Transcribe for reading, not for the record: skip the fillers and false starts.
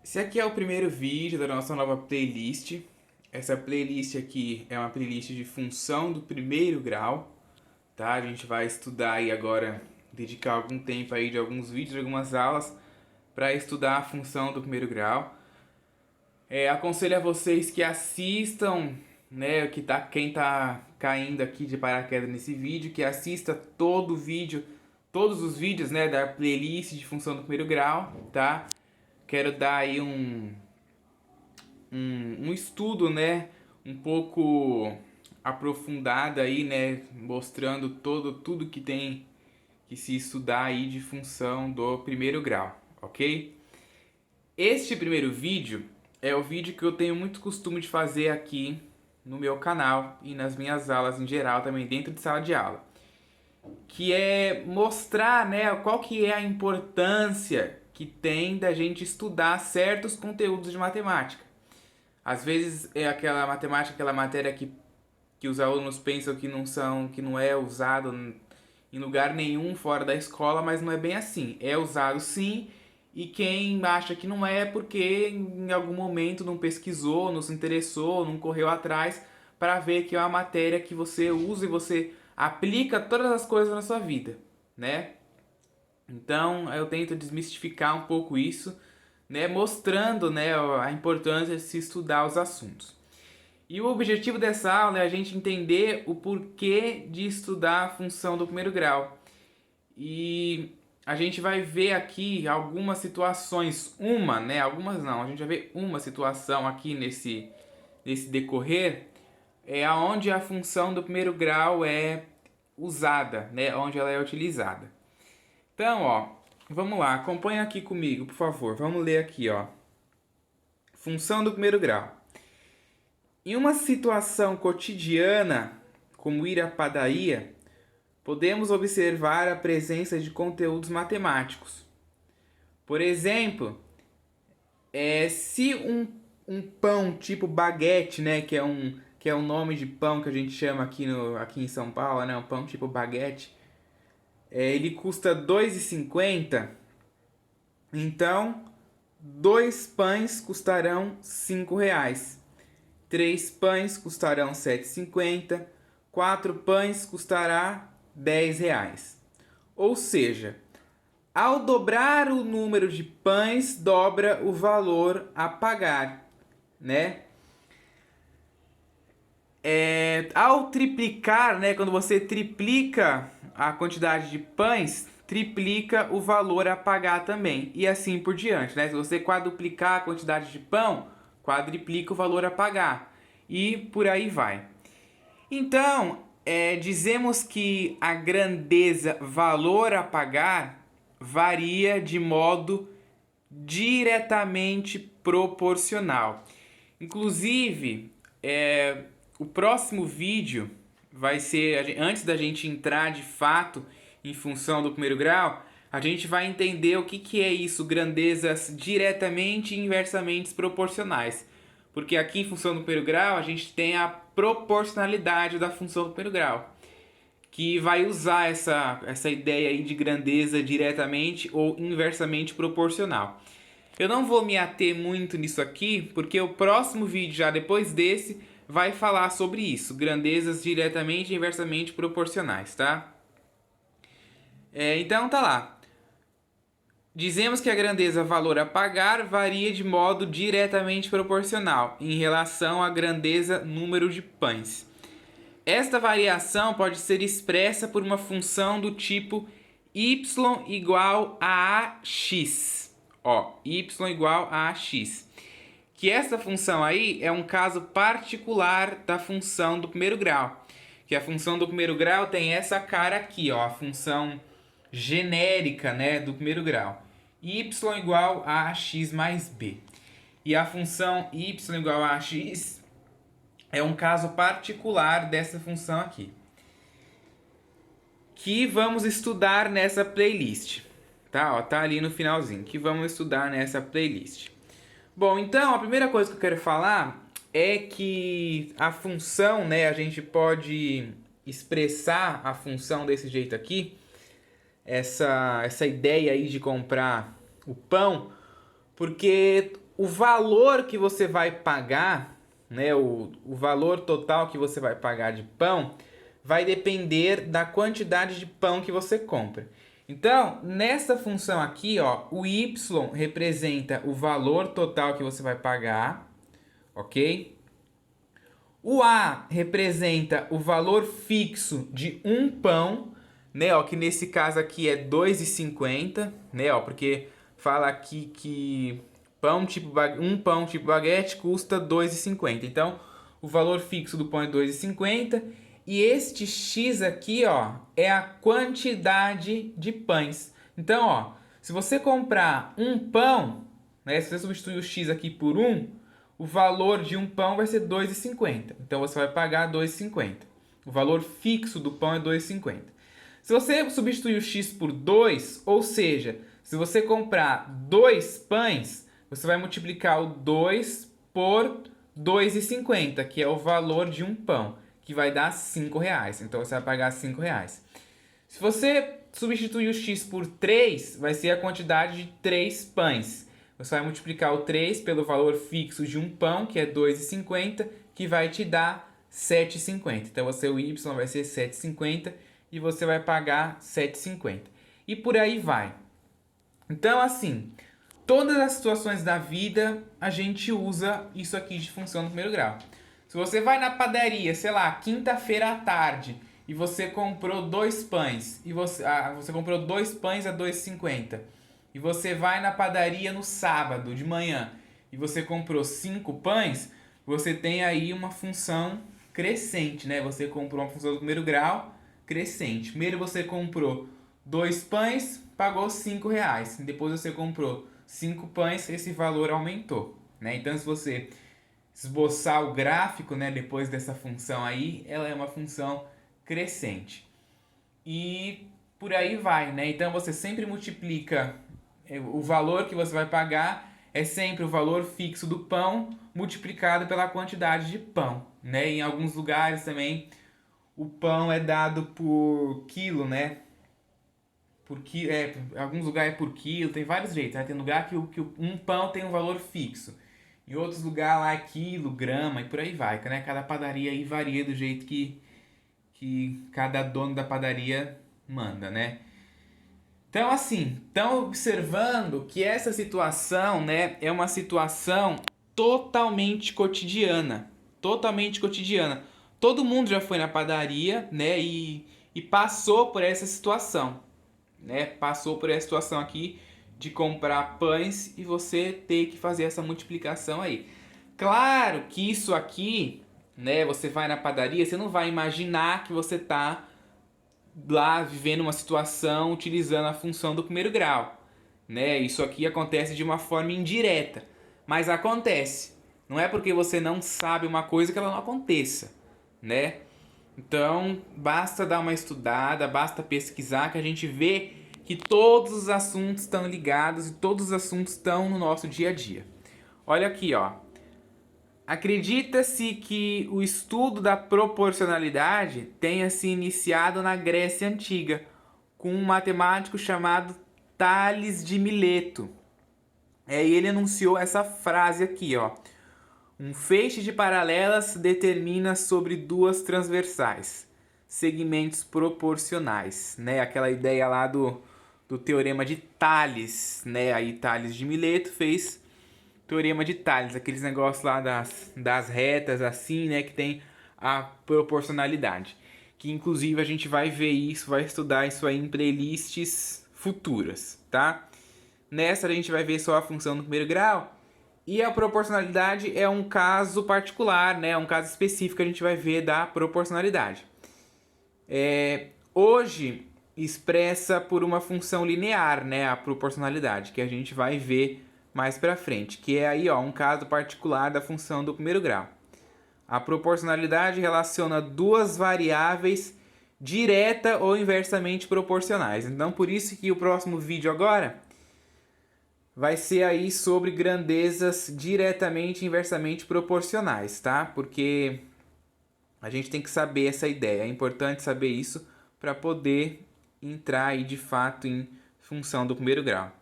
Esse aqui é o primeiro vídeo da nossa nova playlist. Essa playlist aqui é uma playlist de função do primeiro grau, tá? A gente vai estudar aí agora, dedicar algum tempo aí de alguns vídeos, de algumas aulas para estudar a função do primeiro grau. Aconselho a vocês que assistam, né, quem tá caindo aqui de paraquedas nesse vídeo, que assista todos os vídeos, né, da playlist de função do primeiro grau, tá? Quero dar aí um estudo, né, um pouco aprofundado aí, né, mostrando tudo que tem que se estudar aí de função do primeiro grau, ok? Este primeiro vídeo é o vídeo que eu tenho muito costume de fazer aqui no meu canal e nas minhas aulas em geral, também dentro de sala de aula, que é mostrar, né, qual que é a importância que tem da gente estudar certos conteúdos de matemática. Às vezes é aquela matemática, aquela matéria que os alunos pensam que não é usado em lugar nenhum fora da escola, mas não é bem assim. É usado sim, e quem acha que não é porque em algum momento não pesquisou, não se interessou, não correu atrás para ver que é uma matéria que você usa e você aplica todas as coisas na sua vida, né? Então eu tento desmistificar um pouco isso, né, mostrando, né, a importância de se estudar os assuntos. E o objetivo dessa aula é a gente entender o porquê de estudar a função do primeiro grau. E a gente vai ver aqui algumas situações, algumas não, a gente vai ver uma situação aqui nesse decorrer, aonde a função do primeiro grau é usada, né, onde ela é utilizada. Então, ó, vamos lá, acompanha aqui comigo, por favor. Vamos ler aqui, ó. Função do primeiro grau. Em uma situação cotidiana, como ir à padaria, podemos observar a presença de conteúdos matemáticos. Por exemplo, se um pão tipo baguete, né, que é um nome de pão que a gente chama aqui em São Paulo, né, um pão tipo baguete, ele custa R$ 2,50. Então, 2 pães custarão R$ 5. 3 pães custarão R$ 7,50. 4 pães custará R$ 10. Ou seja, ao dobrar o número de pães, dobra o valor a pagar, né? Ao triplicar, né, quando você triplica a quantidade de pães, triplica o valor a pagar também. E assim por diante, né? Se você quadruplicar a quantidade de pão, quadriplica o valor a pagar. E por aí vai. Então, dizemos que a grandeza valor a pagar varia de modo diretamente proporcional. Inclusive, o próximo vídeo vai ser, antes da gente entrar de fato em função do primeiro grau, a gente vai entender o que é isso, grandezas diretamente e inversamente proporcionais. Porque aqui em função do primeiro grau, a gente tem a proporcionalidade da função do primeiro grau, que vai usar essa ideia aí de grandeza diretamente ou inversamente proporcional. Eu não vou me ater muito nisso aqui, porque o próximo vídeo, já depois desse, vai falar sobre isso, grandezas diretamente e inversamente proporcionais, tá? Então tá lá. Dizemos que a grandeza valor a pagar varia de modo diretamente proporcional em relação à grandeza número de pães. Esta variação pode ser expressa por uma função do tipo y igual a ax. Ó, y igual a ax. Que essa função aí é um caso particular da função do primeiro grau. Que a função do primeiro grau tem essa cara aqui, ó, a função genérica, né, do primeiro grau. Y igual a x mais b. E a função y igual a x é um caso particular dessa função aqui, que vamos estudar nessa playlist, tá? Ó, tá ali no finalzinho, que vamos estudar nessa playlist. Bom, então a primeira coisa que eu quero falar é que a função, né, a gente pode expressar a função desse jeito aqui, essa ideia aí de comprar o pão, porque o valor que você vai pagar, né, o valor total que você vai pagar de pão, vai depender da quantidade de pão que você compra. Então, nessa função aqui, ó, o y representa o valor total que você vai pagar, ok? O A representa o valor fixo de um pão, né, ó, que nesse caso aqui é 2,50, né, ó, porque fala aqui que um pão tipo baguete custa 2,50. Então, o valor fixo do pão é 2,50 e este X aqui, ó, é a quantidade de pães. Então, ó, se você comprar um pão, né, se você substituir o X aqui por 1, o valor de um pão vai ser 2,50. Então você vai pagar 2,50. O valor fixo do pão é 2,50. Se você substituir o X por 2, ou seja, se você comprar 2 pães, você vai multiplicar o 2 por 2,50, que é o valor de um pão, que vai dar 5 reais. Então você vai pagar 5 reais. Se você substituir o X por 3, vai ser a quantidade de 3 pães. Você vai multiplicar o 3 pelo valor fixo de um pão, que é 2,50, que vai te dar 7,50. Então, o Y vai ser 7,50 e você vai pagar 7,50. E por aí vai. Então, assim, todas as situações da vida, a gente usa isso aqui de função no primeiro grau. Se você vai na padaria, sei lá, quinta-feira à tarde, e você comprou 2 pães, e você comprou 2 pães a 2,50, e você vai na padaria no sábado de manhã e você comprou 5 pães, você tem aí uma função crescente, né? Você comprou uma função do primeiro grau crescente. Primeiro você comprou 2 pães, pagou 5 reais. Depois você comprou 5 pães, esse valor aumentou, né? Então, se você esboçar o gráfico, né, depois dessa função aí, ela é uma função crescente. E por aí vai, né? Então você sempre multiplica o valor que você vai pagar é sempre o valor fixo do pão multiplicado pela quantidade de pão, né? Em alguns lugares também o pão é dado por quilo, né? Em alguns lugares é por quilo, tem vários jeitos. Né? Tem lugar que um pão tem um valor fixo. Em outros lugares lá é quilo, grama e por aí vai, né? Cada padaria aí varia do jeito que cada dono da padaria manda, né? Então, assim, estão observando que essa situação, né, é uma situação totalmente cotidiana. Totalmente cotidiana. Todo mundo já foi na padaria, né, e passou por essa situação, né? Passou por essa situação aqui de comprar pães e você ter que fazer essa multiplicação aí. Claro que isso aqui, né, você vai na padaria, você não vai imaginar que você tá lá vivendo uma situação utilizando a função do primeiro grau, né? Isso aqui acontece de uma forma indireta, mas acontece. Não é porque você não sabe uma coisa que ela não aconteça, né? Então, basta dar uma estudada, basta pesquisar que a gente vê que todos os assuntos estão ligados e todos os assuntos estão no nosso dia a dia. Olha aqui, ó. Acredita-se que o estudo da proporcionalidade tenha se iniciado na Grécia Antiga, com um matemático chamado Tales de Mileto. E ele anunciou essa frase aqui, ó. Um feixe de paralelas determina sobre duas transversais, segmentos proporcionais, né? Aquela ideia lá do teorema de Tales, né? Aí Tales de Mileto fez teorema de Tales, aqueles negócios lá das retas assim, né, que tem a proporcionalidade. Que inclusive a gente vai ver isso, vai estudar isso aí em playlists futuras, tá? Nessa a gente vai ver só a função no primeiro grau. E a proporcionalidade é um caso particular, né? Um caso específico que a gente vai ver da proporcionalidade. Hoje expressa por uma função linear, né? A proporcionalidade, que a gente vai ver mais pra frente, que é aí, ó, um caso particular da função do primeiro grau. A proporcionalidade relaciona duas variáveis direta ou inversamente proporcionais. Então, por isso que o próximo vídeo agora vai ser aí sobre grandezas diretamente e inversamente proporcionais, tá? Porque a gente tem que saber essa ideia. É importante saber isso para poder entrar aí de fato em função do primeiro grau.